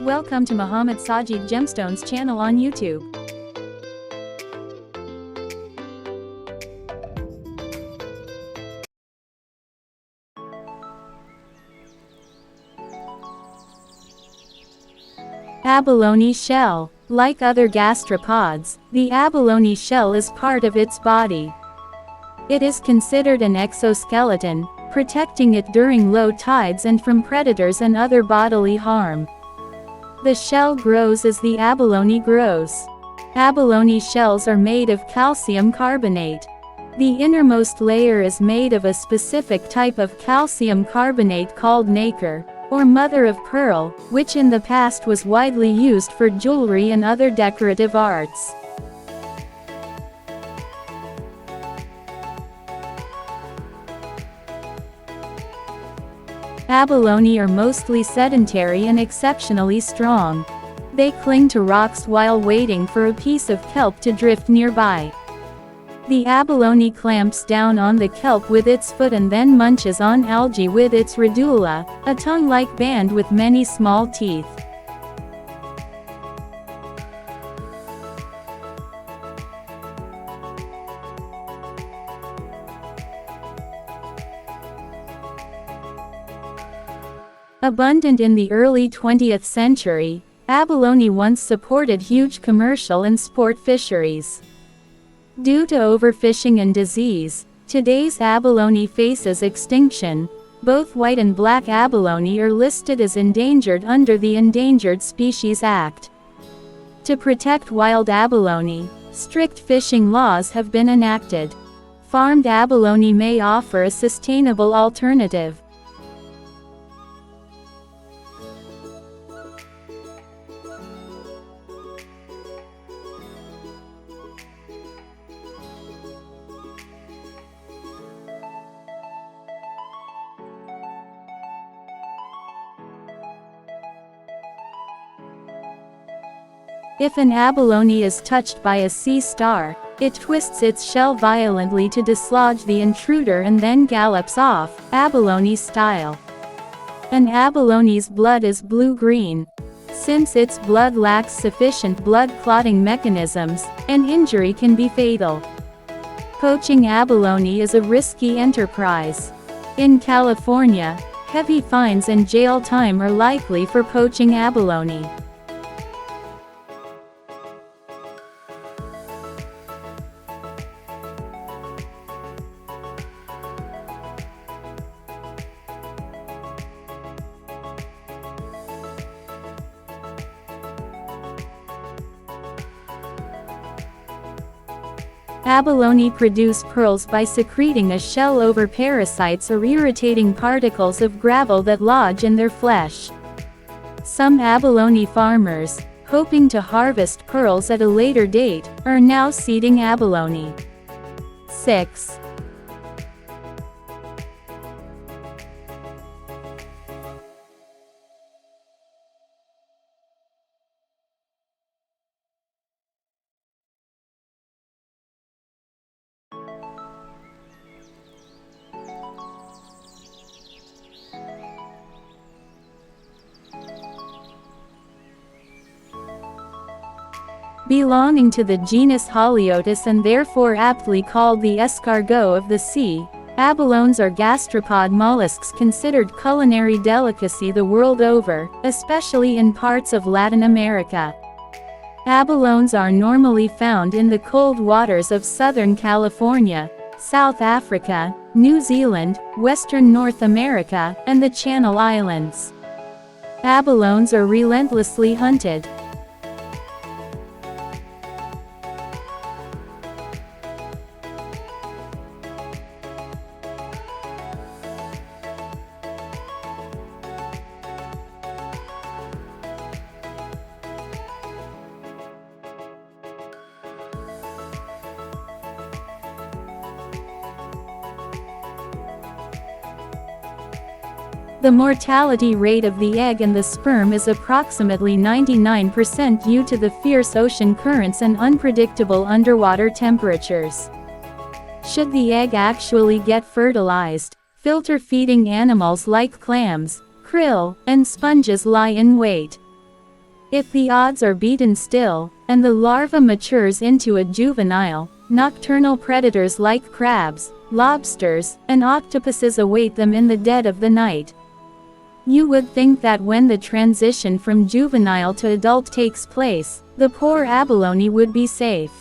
Welcome to Muhammad Sajid Gemstones channel on YouTube. Abalone shell. Like other gastropods, the abalone shell is part of its body. It is considered an exoskeleton, protecting it during low tides and from predators and other bodily harm. The shell grows as the abalone grows. Abalone shells are made of calcium carbonate. The innermost layer is made of a specific type of calcium carbonate called nacre, or mother of pearl, which in the past was widely used for jewelry and other decorative arts. Abalone are mostly sedentary and exceptionally strong. They cling to rocks while waiting for a piece of kelp to drift nearby. The abalone clamps down on the kelp with its foot and then munches on algae with its radula, a tongue-like band with many small teeth. Abundant in the early 20th century, abalone once supported huge commercial and sport fisheries. Due to overfishing and disease, today's abalone faces extinction. Both white and black abalone are listed as endangered under the Endangered Species Act. To protect wild abalone, strict fishing laws have been enacted. Farmed abalone may offer a sustainable alternative. If an abalone is touched by a sea star, it twists its shell violently to dislodge the intruder and then gallops off, abalone style. An abalone's blood is blue-green. Since its blood lacks sufficient blood clotting mechanisms, an injury can be fatal. Poaching abalone is a risky enterprise. In California, heavy fines and jail time are likely for poaching abalone. Abalone produce pearls by secreting a shell over parasites or irritating particles of gravel that lodge in their flesh. Some abalone farmers, hoping to harvest pearls at a later date, are now seeding abalone. 6. Belonging to the genus Haliotis and therefore aptly called the escargot of the sea, abalones are gastropod mollusks considered culinary delicacy the world over, especially in parts of Latin America. Abalones are normally found in the cold waters of southern California, South Africa, New Zealand, western North America, and the Channel Islands. Abalones are relentlessly hunted. The mortality rate of the egg and the sperm is approximately 99% due to the fierce ocean currents and unpredictable underwater temperatures. Should the egg actually get fertilized, filter-feeding animals like clams, krill, and sponges lie in wait. If the odds are beaten still, and the larva matures into a juvenile, nocturnal predators like crabs, lobsters, and octopuses await them in the dead of the night. You would think that when the transition from juvenile to adult takes place, the poor abalone would be safe.